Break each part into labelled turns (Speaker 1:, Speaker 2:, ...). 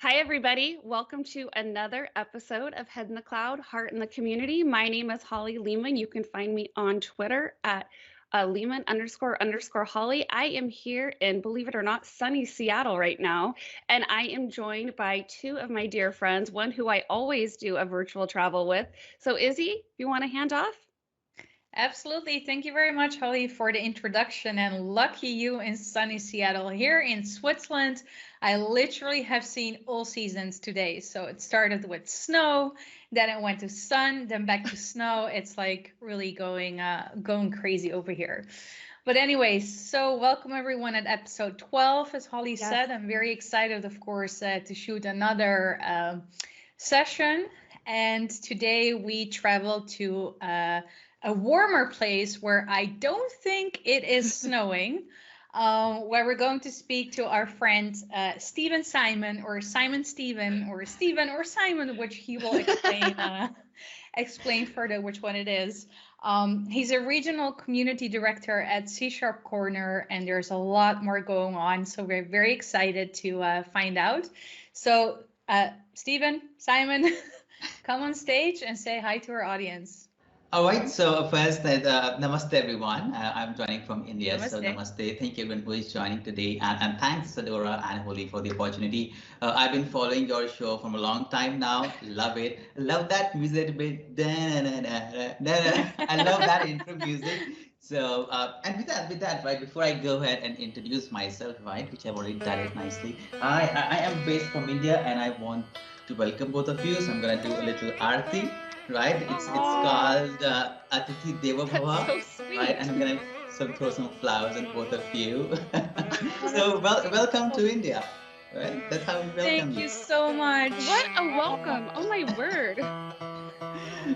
Speaker 1: Hi, everybody. Welcome to another episode of Head in the Cloud, Heart in the Community. My name is Holly Lehman. You can find me on Twitter at Lehman __ Holly. I am here in, believe it or not, sunny Seattle right now. And I am joined by two of my dear friends, one who I always do a virtual travel with. So, Izzy, you want to hand off?
Speaker 2: Absolutely. Thank you very much, Holly, for the introduction. And lucky you in sunny Seattle. Here in Switzerland, I literally have seen all seasons today. So it started with snow, then it went to sun, then back to snow. It's like really going crazy over here. But anyways, so welcome everyone at episode 12. As Holly
Speaker 1: Yes.
Speaker 2: said, I'm very excited, of course, to shoot another session. And today we travel to a warmer place where I don't think it is snowing, where we're going to speak to our friend Stephen Simon, or Simon Stephen, or Stephen or Simon, which he will explain further which one it is. He's a regional community director at C Sharp Corner, and there's a lot more going on. So we're very excited to find out. So, Stephen, Simon, come on stage and say hi to our audience.
Speaker 3: All right, so first, namaste everyone. I'm joining from India,
Speaker 2: Namaste.
Speaker 3: so namaste. Thank you everyone who is joining today, and thanks Sadora and Holly for the opportunity. I've been following your show from a long time now. Love it. Love that music bit. I love that intro music. So, and with that, right, before I go ahead and introduce myself, right, which I've already done it nicely, I am based from India, and I want to welcome both of you. So I'm gonna do a little arti, right? It's called Atithi Deva Bhava,
Speaker 1: That's so sweet.
Speaker 3: right? And I'm gonna throw some flowers at both of you. So welcome to India, right? That's how we welcome
Speaker 2: Thank you so much.
Speaker 1: What a welcome. Oh, my word.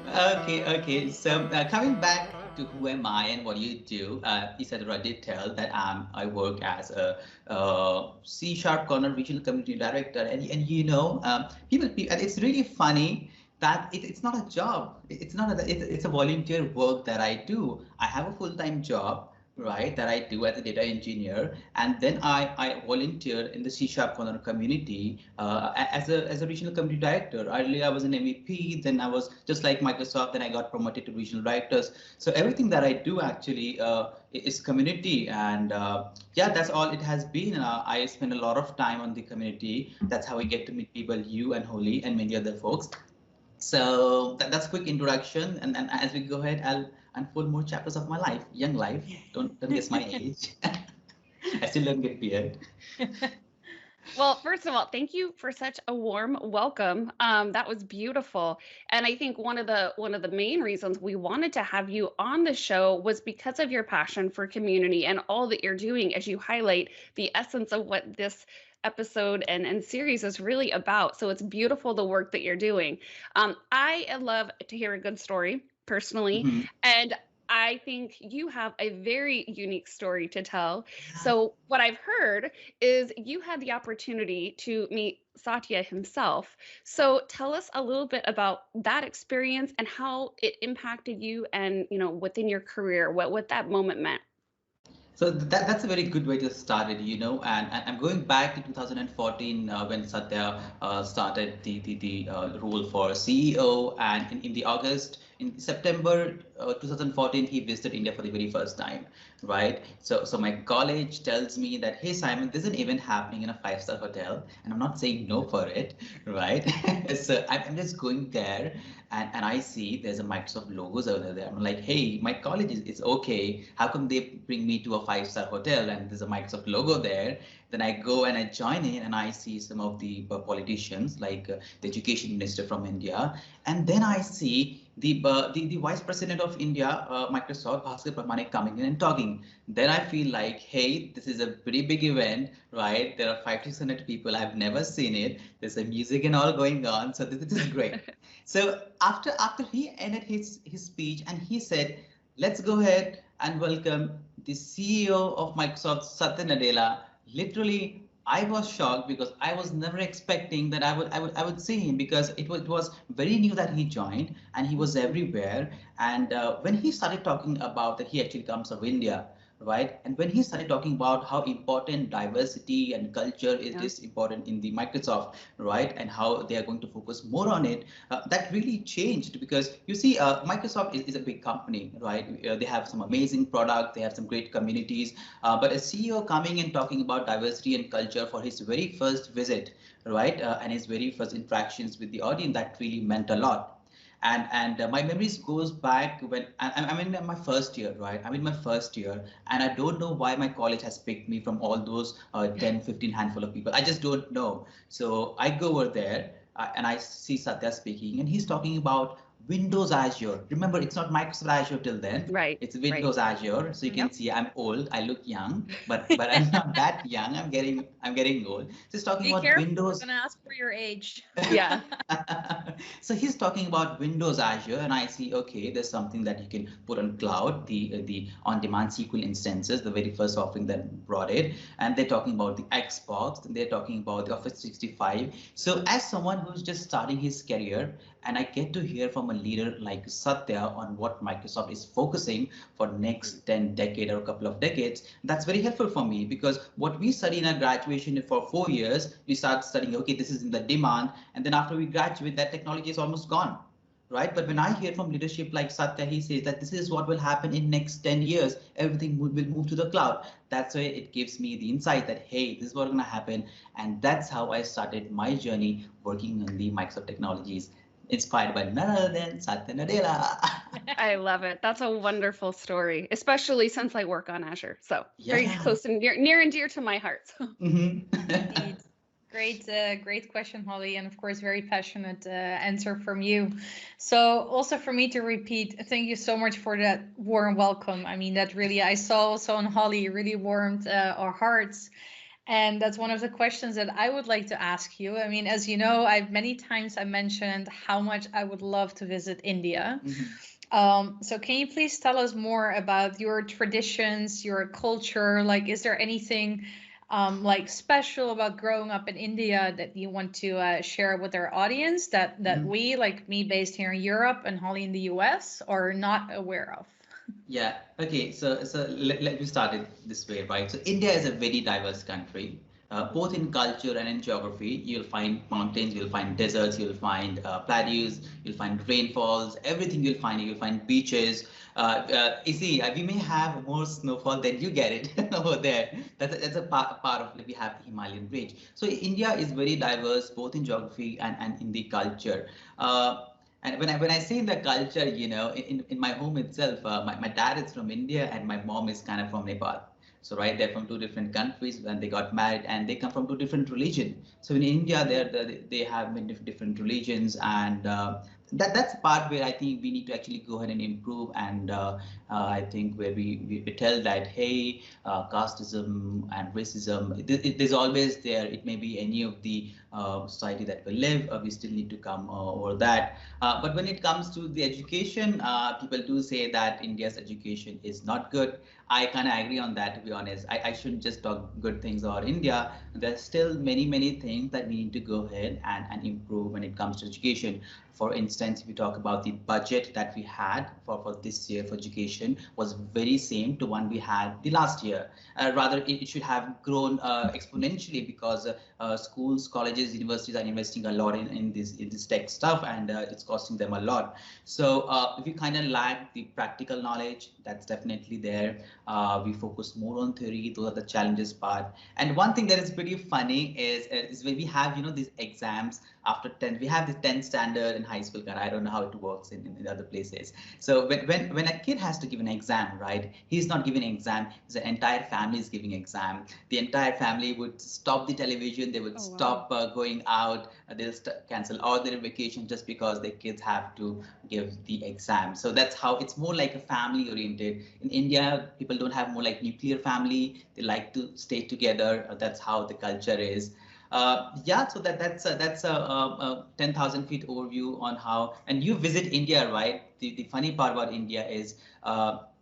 Speaker 3: Okay. So coming back to who am I and what do you do? Isadora did tell that I work as a C Sharp Corner Regional Community Director, and people, and it's really funny that it's not a job. It's a volunteer work that I do. I have a full-time job, right, that I do as a data engineer, and then I volunteer in the C Sharp Corner community as a regional community director. Earlier I was an MVP, then I was just like Microsoft, then I got promoted to regional directors. So everything that I do actually is community, and yeah, that's all it has been. I spend a lot of time on the community. That's how I get to meet people, you and Holly and many other folks. So that's a quick introduction, and then as we go ahead, I'll unfold more chapters of my life, young life. Don't guess my age. I still don't get beard.
Speaker 1: Well, first of all, thank you for such a warm welcome. That was beautiful, and I think one of the main reasons we wanted to have you on the show was because of your passion for community and all that you're doing, as you highlight the essence of what this episode and series is really about. So it's beautiful the work that you're doing. I love to hear a good story personally,
Speaker 3: Mhm.
Speaker 1: and I think you have a very unique story to tell. So, what I've heard is you had the opportunity to meet Satya himself. So, tell us a little bit about that experience and how it impacted you and, within your career, what that moment meant.
Speaker 3: So that's a very good way to start it, and I'm going back to 2014 when Satya started the role for CEO, and in the August, in September 2014, he visited India for the very first time, right? So my college tells me that, hey Simon, there's an event happening in a five-star hotel, and I'm not saying no for it, right? So I'm just going there, and I see there's a Microsoft logos over there. I'm like, hey, my college is okay. How come they bring me to a five-star hotel and there's a Microsoft logo there? Then I go and I join in, and I see some of the politicians, like the education minister from India, and then I see the vice president of India, Microsoft, Bhaskar Pramane, coming in and talking. Then I feel like, hey, this is a pretty big event, right? There are 500 to 600 people. I've never seen it. There's a music and all going on, so this is great. So after he ended his speech, and he said, let's go ahead and welcome the CEO of Microsoft, Satya Nadella. Literally, I was shocked because I was never expecting that I would see him, because it was very new that he joined, and he was everywhere. And when he started talking about that he actually comes from India, right? And when he started talking about how important diversity and culture is
Speaker 1: Yeah.
Speaker 3: this important in the Microsoft, right? And how they are going to focus more on it, that really changed because you see, Microsoft is a big company, right? They have some amazing product, they have some great communities, but a CEO coming and talking about diversity and culture for his very first visit, right? And his very first interactions with the audience, that really meant a lot. And my memories goes back when I'm in my first year, right? I'm in my first year, and I don't know why my college has picked me from all those 10 15 handful of people. I just don't know. So I go over there, and I see Satya speaking, and he's talking about Windows Azure. Remember, it's not Microsoft Azure till then.
Speaker 1: Right.
Speaker 3: It's
Speaker 1: Right.
Speaker 3: Windows Azure. So you can
Speaker 1: Yep.
Speaker 3: see I'm old. I look young, but I'm not that young. I'm getting old. So he's talking
Speaker 2: Be
Speaker 3: about
Speaker 2: careful, we're
Speaker 3: Windows.
Speaker 2: gonna ask for your age.
Speaker 1: Yeah.
Speaker 3: So he's talking about Windows Azure, and I see, okay, there's something that you can put on cloud, the on-demand SQL instances, the very first offering that brought it, and they're talking about the Xbox, and they're talking about the Office 365. So as someone who's just starting his career, and I get to hear from a leader like Satya on what Microsoft is focusing for next 10 decade or a couple of decades, that's very helpful for me because what we study in our graduation for 4 years, we start studying, okay, this is in the demand, and then after we graduate, that technology is almost gone, right? But when I hear from leadership like Satya, he says that this is what will happen in next 10 years. Everything will move to the cloud. That's why it gives me the insight that, hey, this is what's going to happen. And that's how I started my journey working on the Microsoft technologies, inspired by none other than Satya Nadella.
Speaker 1: I love it. That's a wonderful story, especially since I work on Azure. So very
Speaker 3: Yeah.
Speaker 1: close and near and dear to my heart.
Speaker 2: Indeed. Great question, Holly, and of course, very passionate answer from you. So, also for me to repeat, thank you so much for that warm welcome. I mean, that really, I saw also on Holly, really warmed our hearts. And that's one of the questions that I would like to ask you. I mean, as you know, I've many times I mentioned how much I would love to visit India. So can you please tell us more about your traditions, your culture? Like, is there anything like special about growing up in India that you want to share with our audience that
Speaker 3: Mhm.
Speaker 2: we, like me, based here in Europe and Holly in the US, are not aware of?
Speaker 3: Yeah. Okay. So let me start it this way, right? So India is a very diverse country, both in culture and in geography. You'll find mountains, you'll find deserts, you'll find plateaus, you'll find rainfalls. Everything you'll find. You'll find beaches. You see, we may have more snowfall than you get it over there. That's a part of, like, we have the Himalayan range. So India is very diverse, both in geography and in the culture. And when I say the culture, in my home itself, my dad is from India and my mom is kind of from Nepal. So right, they're from two different countries when they got married and they come from two different religions. So in India, they have many different religions, and that's the part where I think we need to actually go ahead and improve. And I think where we tell that, hey, casteism and racism, there's always there. It may be any of the society that we live. We still need to come over that. But when it comes to the education, people do say that India's education is not good. I kind of agree on that, to be honest. I shouldn't just talk good things about India. There's still many things that we need to go ahead and improve when it comes to education. For instance, if you talk about the budget that we had for this year for education was very same to one we had the last year. Rather, it should have grown exponentially because schools, colleges, universities are investing a lot in this tech stuff, and it's costing them a lot. So if you kind of lack the practical knowledge, that's definitely there. We focus more on theory. Those are the challenges part. And one thing that is pretty funny is when we have these exams after 10th. We have the 10th standard in high school, and I don't know how it works in other places. So when a kid has to give an exam, right, he's not giving an exam, the entire family is giving exam. The entire family would stop the television, they would
Speaker 1: Oh, wow.
Speaker 3: stop going out, they'll cancel all their vacation just because their kids have to give the exam. So that's how it's more like a family oriented. In India, people don't have more like nuclear family, they like to stay together. That's how the culture is. Yeah, so that's a 10,000 feet overview on how. And you visit India, right? The funny part about India is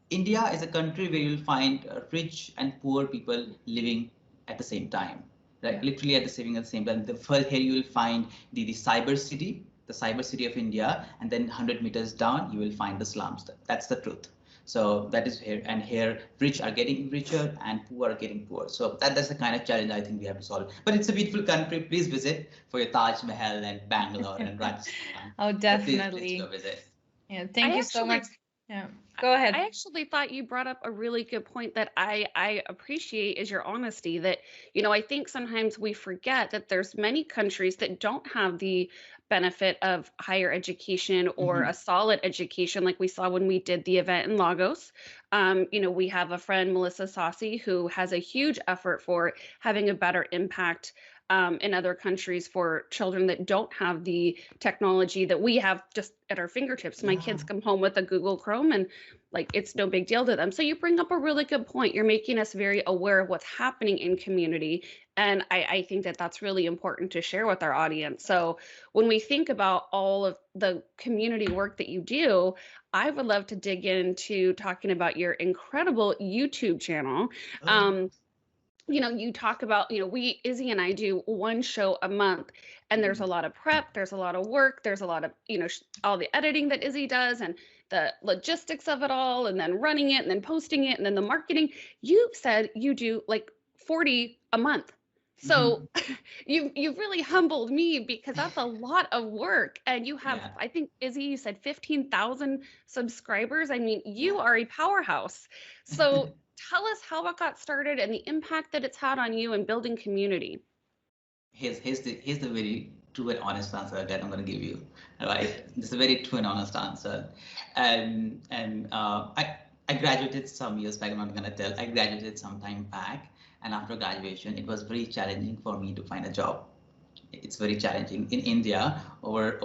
Speaker 3: India is a country where you'll find rich and poor people living at the same time, right?
Speaker 2: Yeah.
Speaker 3: Literally at the same time. The first here you will find the cyber city, the cyber city of India, and then 100 meters down you will find the slums. That's the truth. So that is here, and here rich are getting richer and poor are getting poor. So that's the kind of challenge I think we have to solve. But it's a beautiful country. Please visit for your Taj Mahal and Bangalore and Rajasthan.
Speaker 2: Oh,
Speaker 3: So please go
Speaker 2: definitely.
Speaker 3: visit.
Speaker 2: Yeah, thank
Speaker 1: I
Speaker 2: you so much.
Speaker 1: actually
Speaker 2: Yeah,
Speaker 1: I
Speaker 2: go ahead.
Speaker 1: I actually thought you brought up a really good point that I appreciate is your honesty that, I think sometimes we forget that there's many countries that don't have the benefit of higher education or a
Speaker 3: Mhm.
Speaker 1: solid education like we saw when we did the event in Lagos. We have a friend, Melissa Saucy, who has a huge effort for having a better impact in other countries for children that don't have the technology that we have just at our fingertips. My kids
Speaker 3: Yeah.
Speaker 1: come home with a Google Chrome and like it's no big deal to them. So you bring up a really good point. You're making us very aware of what's happening in community. And I think that that's really important to share with our audience. So when we think about all of the community work that you do, I would love to dig into talking about your incredible YouTube channel.
Speaker 3: Oh.
Speaker 1: Um, you talk about, Izzy and I do one show a month, and there's a
Speaker 3: Mhm.
Speaker 1: lot of prep, there's a lot of work, there's a lot of, all the editing that Izzy does and the logistics of it all, and then running it and then posting it and then the marketing. You said you do like 40 a month. So
Speaker 3: Mhm.
Speaker 1: you've really humbled me because that's a lot of work. And you have,
Speaker 3: Yeah.
Speaker 1: I think, Izzy, you said 15,000 subscribers. I mean, you
Speaker 3: Yeah.
Speaker 1: are a powerhouse. So tell us how it got started and the impact that it's had on you in building community.
Speaker 3: Here's the very true and honest answer that I'm going to give you. Right, this is a very true and honest answer. And I graduated some years back. I'm not going to tell. I graduated some time back, and after graduation, it was very challenging for me to find a job. It's very challenging in India. Over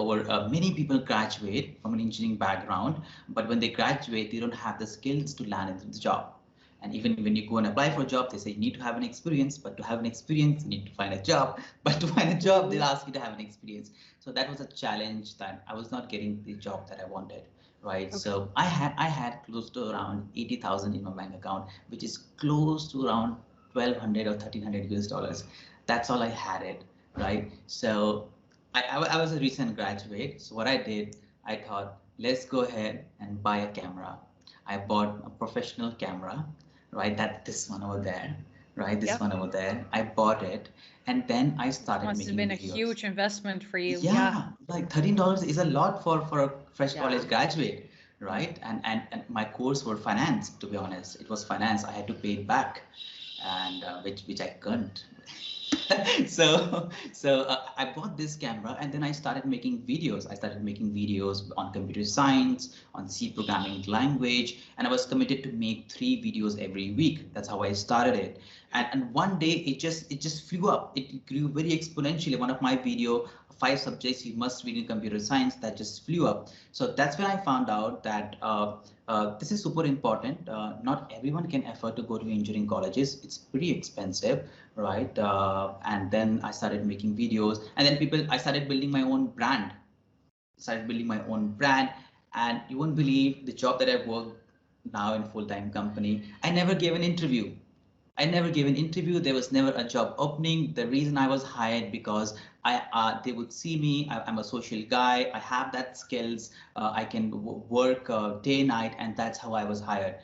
Speaker 3: many people graduate from an engineering background, but when they graduate, they don't have the skills to land into the job. And even when you go and apply for a job, they say you need to have an experience, but to have an experience, you need to find a job. But to find a job, they'll
Speaker 1: Mhm.
Speaker 3: ask you to have an experience. So that was a challenge that I was not getting the job that I wanted. Right.
Speaker 1: Okay.
Speaker 3: So I had close to around 80,000 in my bank account, which is close to around 1,200 or 1,300 US dollars. That's all I had it. Right. So I was a recent graduate. So what I did, I thought, let's go ahead and buy a camera. I bought a professional camera, right? That this one over there, right? This
Speaker 1: Yep.
Speaker 3: one over there. I bought it, and then I
Speaker 2: This
Speaker 3: started
Speaker 2: must have
Speaker 3: making
Speaker 2: been a
Speaker 3: videos.
Speaker 2: huge investment for you. Yeah.
Speaker 3: Yeah, like $13 is a lot for a fresh
Speaker 1: Yeah.
Speaker 3: college graduate,
Speaker 2: Yeah.
Speaker 3: right? And my course were finance, to be honest. It was finance. I had to pay it back, and which I couldn't. So I bought this camera, and then I started making videos. I started making videos on computer science, on C programming language, and I was committed to make 3 videos every week. That's how I started it. And one day it just flew up. It grew very exponentially. One of my video, 5 subjects you must read in computer science, that just flew up. So that's when I found out that this is super important. Not everyone can afford to go to engineering colleges. It's pretty expensive, right? And then I started making videos, and then I started building my own brand. Started building my own brand, and you won't believe the job that I work now in full-time company. I never gave an interview. I never gave an interview. There was never a job opening. The reason I was hired because they would see me. I'm a social guy. I have that skills. I can work day night, and that's how I was hired.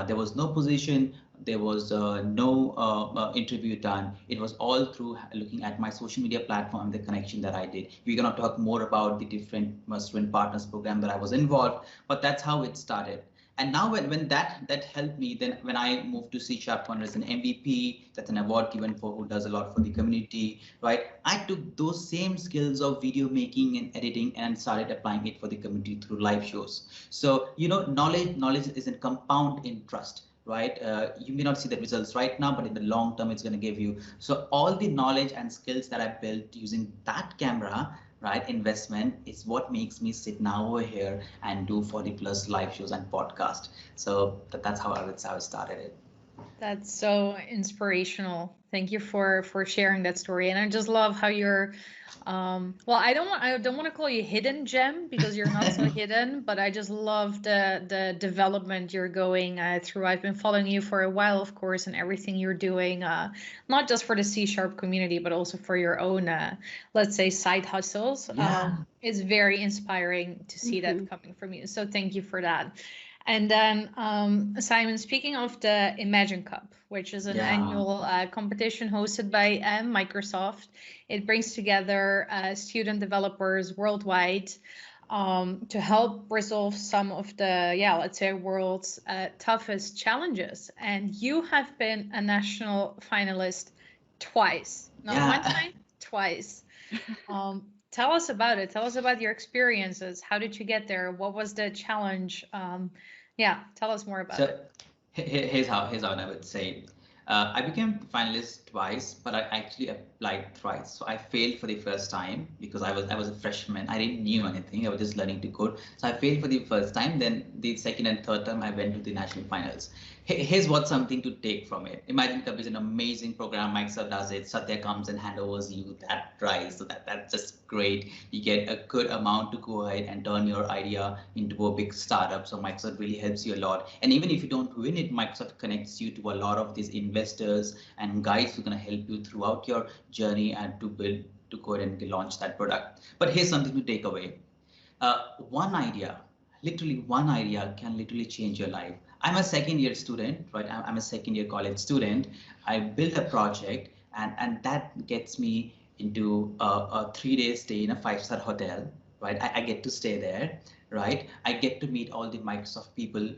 Speaker 3: There was no position. There was no interview done. It was all through looking at my social media platform, the connection that I did. We're gonna talk more about the different student partners program that I was involved, but that's how it started. And now when that helped me, then when I moved to C Sharp Corner as an MVP, that's an award given for who does a lot for the community, right? I took those same skills of video making and editing and started applying it for the community through live shows. So knowledge is a compound in trust, right? You may not see the results right now, but in the long term, it's going to give you. So all the knowledge and skills that I built using that camera, right, investment is what makes me sit now over here and do 40 plus live shows and podcast. So that's how I started it.
Speaker 2: That's so inspirational. Thank you for sharing that story. And I just love how you're well, I don't want to call you hidden gem because you're not so hidden, but I just love the development you're going through. I've been following you for a while, of course, and everything you're doing, not just for the C sharp community, but also for your own let's say side hustles.
Speaker 3: Yeah.
Speaker 2: It's very inspiring to see that
Speaker 1: Mhm.
Speaker 2: coming from you. So thank you for that. And then, Simon, speaking of the Imagine Cup, which is an
Speaker 3: Yeah.
Speaker 2: annual competition hosted by Microsoft, it brings together student developers worldwide to help resolve some of the, yeah, let's say, world's toughest challenges. And you have been a national finalist twice, not one
Speaker 3: Yeah.
Speaker 2: time, twice. Tell us about it. Tell us about your experiences. How did you get there? What was the challenge? Yeah, tell us more about it.
Speaker 3: So here's how I would say. I became finalist twice, but I actually applied thrice. So I failed for the first time because I was a freshman. I didn't knew anything. I was just learning to code. So I failed for the first time. Then the second and third time I went to the national finals. Here's what something to take from it. Imagine Cup is an amazing program. Microsoft does it. Satya comes and handovers you that prize. So that's just great. You get a good amount to go ahead and turn your idea into a big startup. So Microsoft really helps you a lot. And even if you don't win it, Microsoft connects you to a lot of these investors and guides who are going to help you throughout your journey and to go ahead and launch that product. But here's something to take away. One idea, literally one idea can literally change your life. I'm a second year student, right? I'm a second year college student. I built a project and that gets me into a 3 day stay in a 5-star hotel, right? I get to stay there, right? I get to meet all the Microsoft people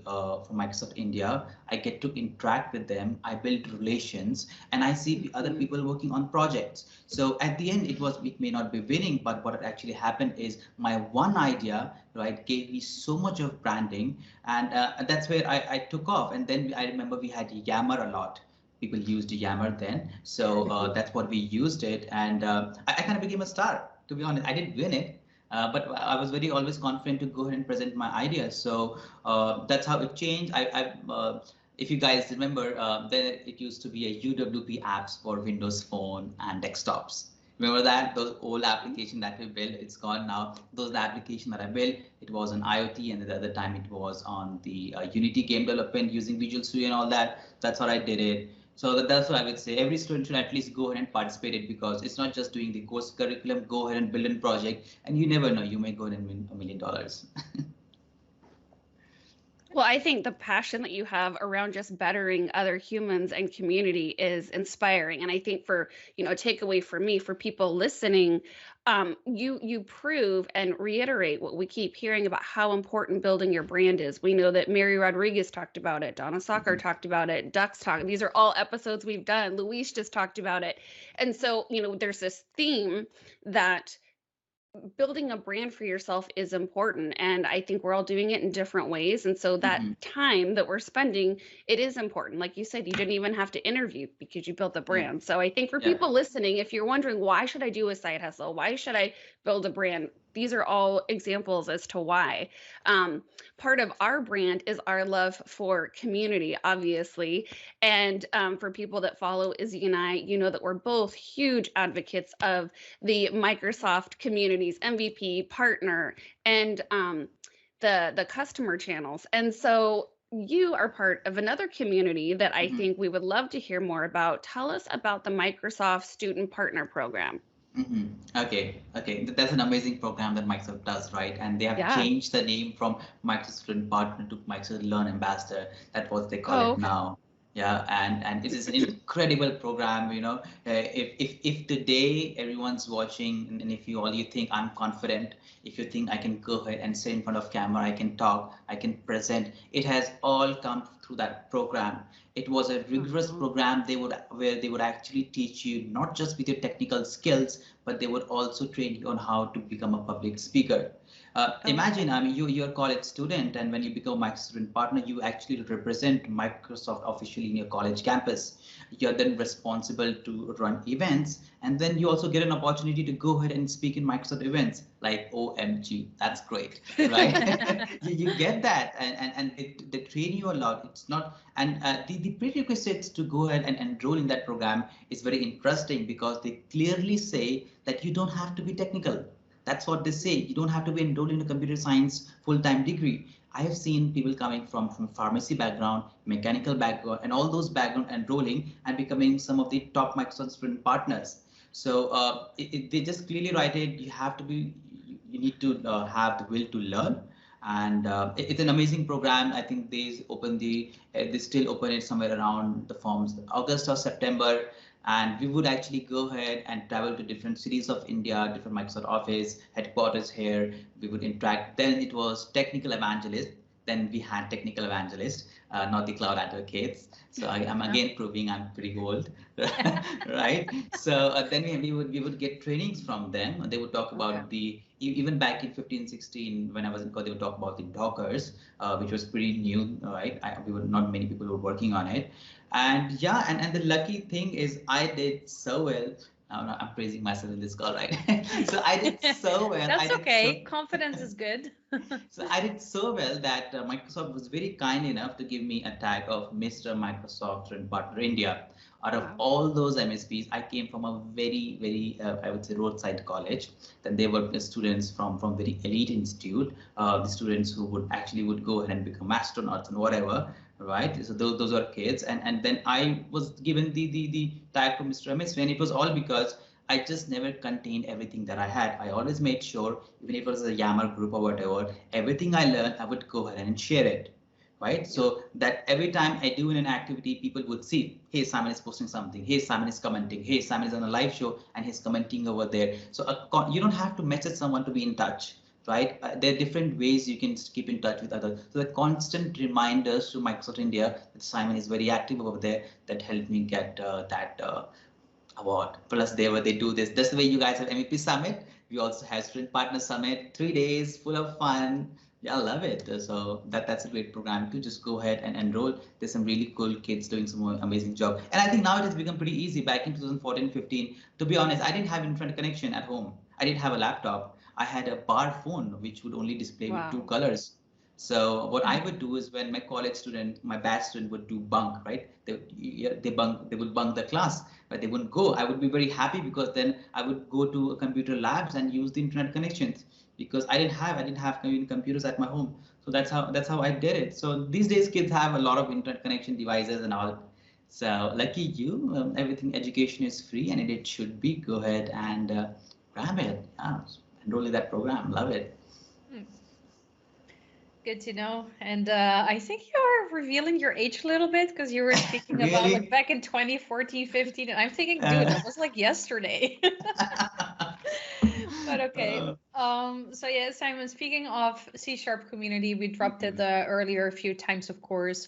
Speaker 3: from Microsoft India. I get to interact with them. I build relations and I see other people working on projects. So at the end, it may not be winning, but what actually happened is my one idea, right, gave me so much of branding, and that's where I took off. And then I remember we had Yammer a lot. People used Yammer then, so that's what we used it, and I kind of became a star. To be honest, I didn't win it, but I was very always confident to go ahead and present my ideas. So that's how it changed. If you guys remember, then it used to be a UWP apps for Windows Phone and desktops. Remember that? Those old application that we built, it's gone now. Those application that I built, it was on IoT, and the other time it was on the Unity game development using Visual Studio and all that. That's what I did it. So that's what I would say. Every student should at least go ahead and participate it, because it's not just doing the course curriculum. Go ahead and build a project, and you never know, you may go ahead and win $1 million.
Speaker 1: Well, I think the passion that you have around just bettering other humans and community is inspiring. And I think for, takeaway for me, for people listening, you prove and reiterate what we keep hearing about how important building your brand is. We know that Mary Rodriguez talked about it, Donna Soccer talked about it, Ducks talk. These are all episodes we've done. Luis just talked about it. And so, there's this theme that building a brand for yourself is important, and I think we're all doing it in different ways. And so that time that we're spending, it is important. Like you said, you didn't even have to interview because you built the brand. So I think for people listening, if you're wondering, why should I do a side hustle, why should I build a brand, these are all examples as to why. Part of our brand is our love for community, obviously. And for people that follow Izzy and I, you know that we're both huge advocates of the Microsoft communities, MVP, partner, and the customer channels. And so you are part of another community that I think we would love to hear more about. Tell us about the Microsoft Student Partner Program.
Speaker 3: Okay. That's an amazing program that Microsoft does, right? And they have changed the name from Microsoft Student Partner to Microsoft Learn Ambassador. That's what they call it now. Yeah, and it is an incredible program. If today everyone's watching, and if you think I'm confident, if you think I can go ahead and sit in front of camera, I can talk, I can present, it has all come through that program. It was a rigorous program where they would actually teach you not just with your technical skills, but they would also train you on how to become a public speaker. Imagine, you're a college student, and when you become a Microsoft Student Partner, you actually represent Microsoft officially in your college campus. You're then responsible to run events, and then you also get an opportunity to go ahead and speak in Microsoft events. Like, OMG, that's great, right? you get that, and they train you a lot. It's not, and the prerequisites to go ahead and enroll in that program is very interesting, because they clearly say that you don't have to be technical. That's what they say. You don't have to be enrolled in a computer science full-time degree. I have seen people coming from pharmacy background, mechanical background, and all those background enrolling and becoming some of the top Microsoft student partners. So they just clearly write it. You need to have the will to learn, And it's an amazing program. I think they still open it somewhere around the forms August or September, and we would actually go ahead and travel to different cities of India, different Microsoft office headquarters here. We would interact. Then it was technical evangelist. Then we had technical evangelists, not the cloud advocates. So I am again proving I'm pretty old, right? So then we would get trainings from them. They would talk about even back in 15, 16, when I was in college, they would talk about the Dockers, which was pretty new, right? We were not many people were working on it. And yeah, and the lucky thing is I did so well. I'm praising myself in this call, right? So I did so well.
Speaker 2: That's okay. Confidence is good.
Speaker 3: So I did so well that Microsoft was very kind enough to give me a tag of Mr. Microsoft and Partner India. Out of all those MSPs, I came from a very, very, I would say, roadside college. Then they were students from very elite institute, the students who would go ahead and become astronauts and whatever, right? So those are kids. And then I was given the tag from Mr. MSP, and it was all because I just never contained everything that I had. I always made sure, even if it was a Yammer group or whatever, everything I learned, I would go ahead and share it, right? So that every time I do in an activity, people would see, hey, Simon is posting something. Hey, Simon is commenting. Hey, Simon is on a live show and he's commenting over there. So you don't have to message someone to be in touch, right? There are different ways you can keep in touch with others. So the constant reminders to Microsoft India that Simon is very active over there, that helped me get that award. Plus, they do this. That's the way you guys have MVP Summit. We also have Sprint Partner Summit, 3 days full of fun. Yeah, I love it. So that's a great program to just go ahead and enroll. There's some really cool kids doing some amazing job. And I think now it has become pretty easy. Back in 2014, 15, to be honest, I didn't have internet connection at home. I didn't have a laptop. I had a bar phone, which would only display with 2 colors. So what I would do is when my college student, my batch student would do bunk, right? They would bunk the class, but they wouldn't go. I would be very happy because then I would go to computer labs and use the internet connections because I didn't have computers at my home. So that's how I did it. So these days kids have a lot of internet connection devices and all. So lucky you, everything education is free and it should be. Go ahead and grab it. Yeah, enroll in that program. Love it.
Speaker 2: Good to know. And I think you're revealing your age a little bit because you were speaking
Speaker 3: Really?
Speaker 2: about like back in 2014, 15, and I'm thinking, dude, that was like yesterday. But okay. So yeah, Simon, speaking of C# community, we dropped it earlier a few times, of course.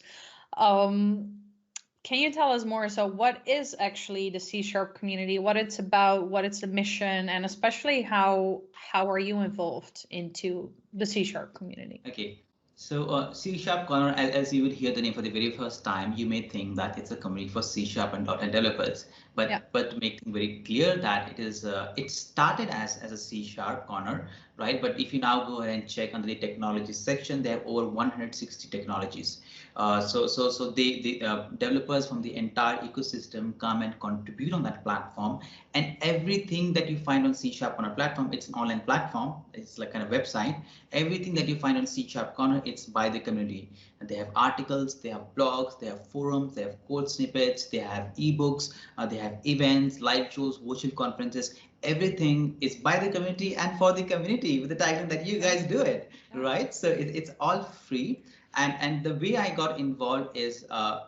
Speaker 2: Can you tell us more? So what is actually the C# community, what it's about, what it's the mission, and especially how are you involved into the C# community?
Speaker 3: Okay. So C# Corner, as you would hear the name for the very first time, you may think that it's a community for C# and .NET developers. But to make things very clear that it started as a C# corner, right? But if you now go ahead and check under the technology section, they have over 160 technologies. So the developers from the entire ecosystem come and contribute on that platform, and everything that you find on C# on a platform, it's an online platform. It's like kind of website. Everything that you find on C# corner, it's by the community. And they have articles, they have blogs, they have forums, they have code snippets, they have ebooks, they have events, live shows, virtual conferences. Everything is by the community and for the community with the tagline that you guys do it, right? So it's all free. And the way I got involved is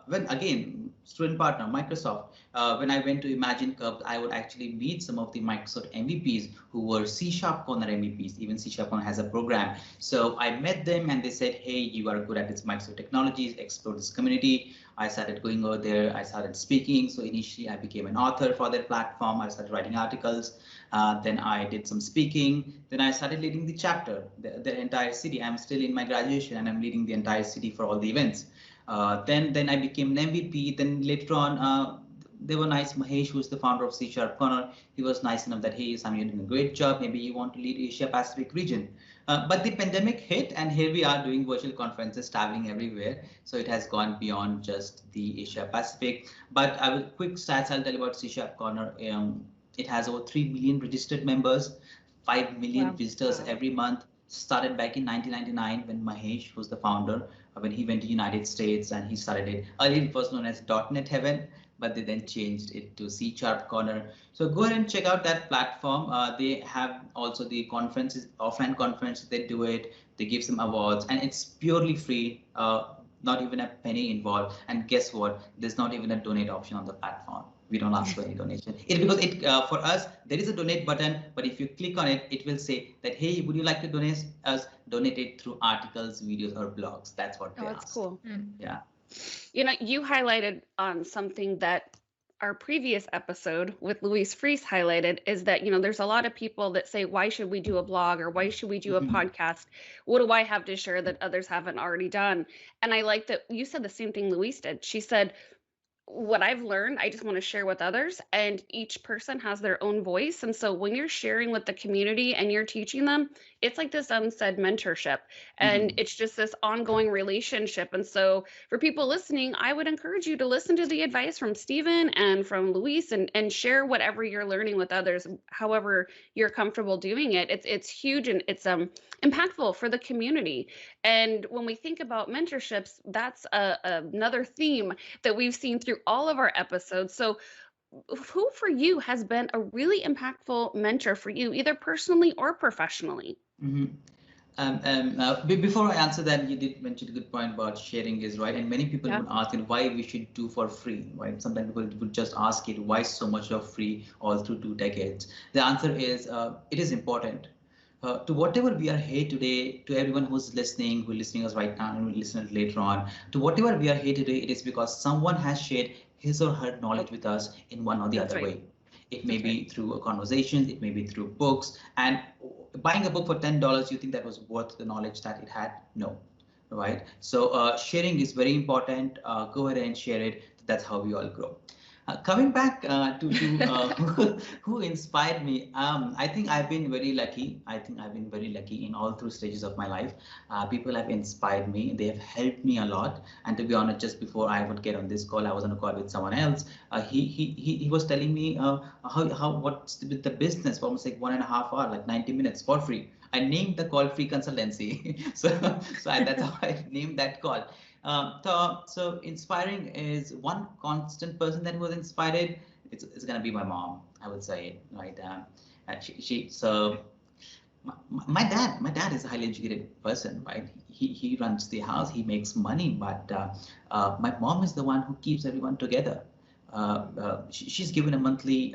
Speaker 3: when, again, student partner, Microsoft, when I went to Imagine Cup, I would actually meet some of the Microsoft MVPs who were C# Corner MVPs. Even C# Corner has a program. So I met them and they said, hey, you are good at this Microsoft technologies, explore this community. I started going over there. I started speaking. So initially I became an author for their platform. I started writing articles. Then I did some speaking. Then I started leading the chapter, the entire city. I'm still in my graduation and I'm leading the entire city for all the events. Then I became an MVP. Then later on, they were nice. Mahesh, who's the founder of C# Corner, he was nice enough that, hey, Sam, you're doing a great job. Maybe you want to lead Asia Pacific region. But the pandemic hit, and here we are doing virtual conferences, traveling everywhere. So it has gone beyond just the Asia Pacific. But I will quick stats I'll tell you about C# Corner. It has over 3 million registered members, 5 million visitors every month. Started back in 1999 when Mahesh, who's the founder, when he went to United States and he started it. Earlier it was known as .NET Heaven. but they then changed it to C Sharp Corner. So go ahead and check out that platform. They have also the conferences, offline conferences. They do it. They give some awards, and it's purely free. Not even a penny involved. And guess what? There's not even a donate option on the platform. We don't ask for any donation. Because for us there is a donate button, but if you click on it, it will say that, hey, would you like to donate us? Donate it through articles, videos, or blogs. That's what they
Speaker 1: Oh, that's
Speaker 3: ask.
Speaker 1: cool.
Speaker 3: Yeah.
Speaker 1: You highlighted on something that our previous episode with Luis Fries highlighted, is that, there's a lot of people that say, why should we do a blog, or why should we do a podcast? What do I have to share that others haven't already done? And I like that you said the same thing Luis did. She said, what I've learned, I just want to share with others, and each person has their own voice. And so when you're sharing with the community and you're teaching them, it's like this unsaid mentorship, and it's just this ongoing relationship. And so for people listening, I would encourage you to listen to the advice from Stephen and from Luis, and share whatever you're learning with others, however you're comfortable doing it. It's huge, and it's impactful for the community. And when we think about mentorships, that's another theme that we've seen through all of our episodes. So who for you has been a really impactful mentor for you, either personally or professionally?
Speaker 3: Before I answer that, you did mention a good point about sharing is right. And many people would ask why we should do for free, right? Sometimes people would just ask it, why so much of free all through 2 decades? The answer is, it is important. To whatever we are here today, to everyone who's listening us right now and will listen later on, to whatever we are here today, it is because someone has shared his or her knowledge with us in one or the other way. It may be through a conversation, it may be through books. And buying a book for $10, you think that was worth the knowledge that it had? No, right? So sharing is very important. Go ahead and share it. That's how we all grow. Coming back to who inspired me, I think I've been very lucky. In all through stages of my life. People have inspired me. They have helped me a lot. And to be honest, just before I would get on this call, I was on a call with someone else. He was telling me what's with the business for almost like 1.5 hours, like 90 minutes for free. I named the call free consultancy. That's how I named that call. So inspiring is one constant person that was inspired. It's gonna be my mom, I would say, right? My dad is a highly educated person, right? He runs the house, he makes money, but my mom is the one who keeps everyone together. She's given a monthly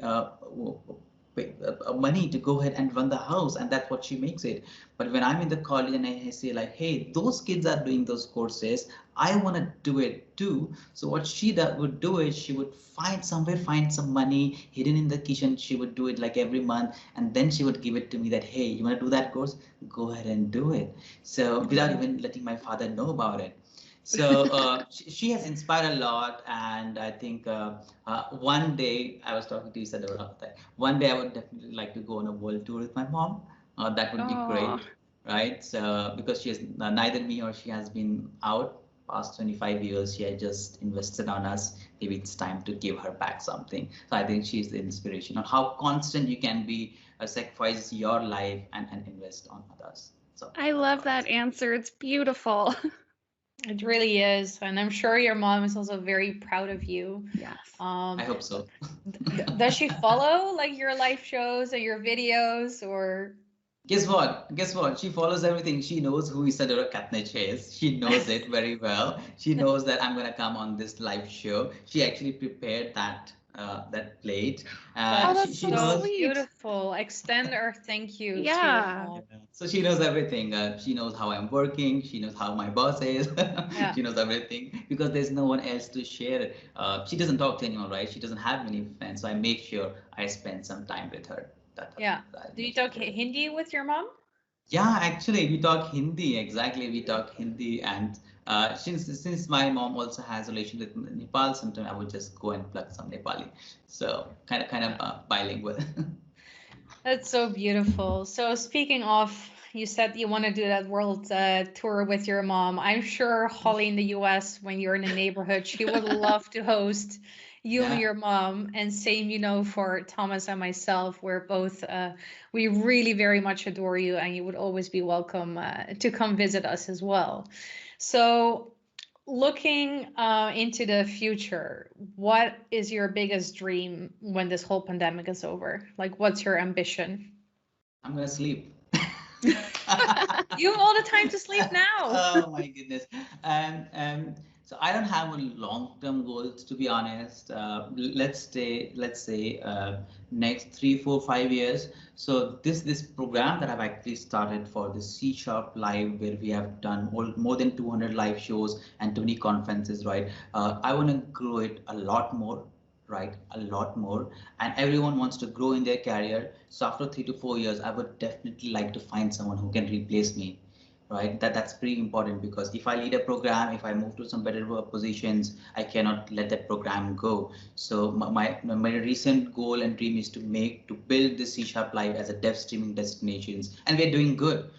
Speaker 3: money to go ahead and run the house, and that's what she makes it. But when I'm in the college and I say like, hey, those kids are doing those courses, I want to do it too. So what she would do is she would find some money hidden in the kitchen. She would do it like every month, and then she would give it to me that, hey, you want to do that course? Go ahead and do it. So without even letting my father know about it. So she has inspired a lot, and I think one day I was talking to you, Sadhguru, about that. One day I would definitely like to go on a world tour with my mom. That would be great, right? So because she has neither me or she has been out past 25 years, she had just invested on us. Maybe it's time to give her back something. So I think she's the inspiration on how constant you can be, sacrifice your life and invest on others. So
Speaker 1: I love that answer. It's beautiful.
Speaker 2: It really is. And I'm sure your mom is also very proud of you.
Speaker 1: Yes.
Speaker 3: I hope so.
Speaker 2: Does she follow like your live shows and your videos, or?
Speaker 3: Guess what? She follows everything. She knows who Isadora Katnich is. She knows it very well. She knows that I'm going to come on this live show. She actually prepared that plate.
Speaker 2: That's
Speaker 3: she
Speaker 2: so
Speaker 3: knows
Speaker 2: beautiful. Extend our thank you.
Speaker 1: Yeah.
Speaker 3: So she knows everything. She knows how I'm working. She knows how my boss is. She knows everything because there's no one else to share. She doesn't talk to anyone, right? She doesn't have many friends. So I make sure I spend some time with her.
Speaker 2: Do you talk Hindi with your mom?
Speaker 3: Yeah, actually, we talk Hindi. Exactly, we talk Hindi, and since my mom also has a relation with Nepal, sometimes I would just go and plug some Nepali. So kind of bilingual.
Speaker 2: That's so beautiful. So speaking of, you said you want to do that world tour with your mom. I'm sure Holly in the US, when you're in the neighborhood, she would love to host you and your mom. And same, for Thomas and myself, we're both, we really very much adore you, and you would always be welcome to come visit us as well. So looking into the future, what is your biggest dream when this whole pandemic is over? Like, what's your ambition?
Speaker 3: I'm gonna sleep.
Speaker 2: You have all the time to sleep now.
Speaker 3: Oh my goodness. So I don't have a long-term goals to be honest. Let's say next 3, 4, 5 years. So this program that I've actually started for the C Sharp Live, where we have done more than 200 live shows and 20 conferences, right? I want to grow it a lot more, right? A lot more, and everyone wants to grow in their career. So after 3 to 4 years, I would definitely like to find someone who can replace me, right? That's pretty important, because if I lead a program, if I move to some better positions, I cannot let that program go. So my recent goal and dream is to build the C Sharp Live as a dev streaming destinations, and we're doing good.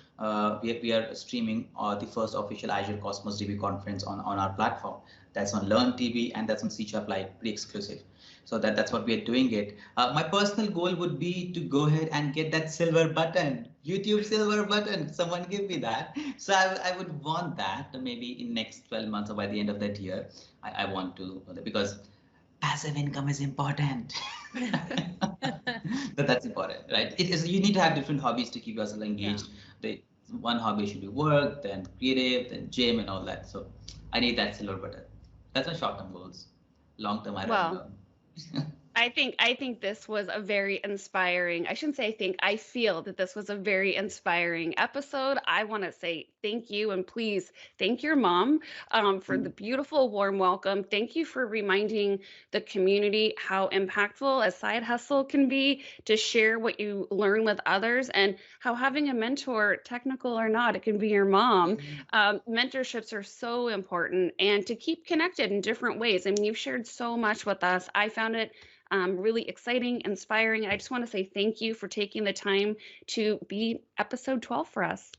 Speaker 3: We are streaming the first official Azure Cosmos DB conference on our platform. That's on Learn TV, and that's on C Sharp Live, pretty exclusive. So that's what we are doing it. My personal goal would be to go ahead and get that silver button, YouTube silver button. Someone give me that. So I would want that maybe in next 12 months or by the end of that year. I want to, because passive income is important. That's important, right? It is. You need to have different hobbies to keep yourself engaged. The one hobby should be work, then creative, then gym, and all that. So I need that silver button. That's my short-term goals. Long-term, I don't
Speaker 1: Well,
Speaker 3: know.
Speaker 1: I think this was a very inspiring. I shouldn't say I think, I feel that this was a very inspiring episode. I want to say thank you, and please thank your mom for the beautiful warm welcome. Thank you for reminding the community how impactful a side hustle can be, to share what you learn with others, and how having a mentor, technical or not, it can be your mom. Mentorships are so important, and to keep connected in different ways. I mean, you've shared so much with us. I found it really exciting, inspiring. I just want to say thank you for taking the time to be episode 12 for us.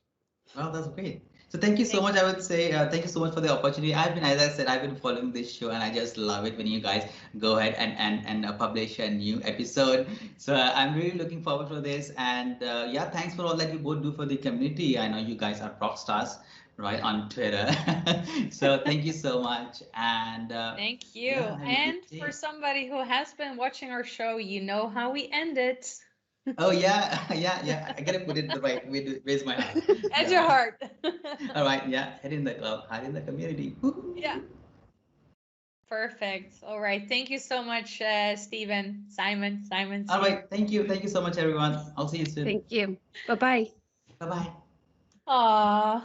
Speaker 3: Well, that's great. So thank you so
Speaker 2: Thank
Speaker 3: much. I would say thank you so much for the opportunity. As I said, I've been following this show, and I just love it when you guys go ahead and publish a new episode. So I'm really looking forward for this. And yeah, thanks for all that you both do for the community. I know you guys are rock stars, right, on Twitter. So thank you so much. And
Speaker 2: Thank you.
Speaker 3: yeah, have a
Speaker 2: And
Speaker 3: good
Speaker 2: for
Speaker 3: day.
Speaker 2: somebody who has been watching our show, you know how we end it.
Speaker 3: Oh yeah, yeah. I gotta put it the right way. Where's my heart?
Speaker 2: At your
Speaker 3: Yeah.
Speaker 2: heart.
Speaker 3: All right. Yeah. Head in the club. Head in the community.
Speaker 2: Yeah.
Speaker 3: Woo-hoo.
Speaker 2: Perfect. All right. Thank you so much, Stephen, Simon,
Speaker 3: All
Speaker 2: Steve.
Speaker 3: right. Thank you. Thank you so much, everyone. I'll see you soon.
Speaker 1: Thank you. Bye bye.
Speaker 3: Bye bye.
Speaker 2: Aw.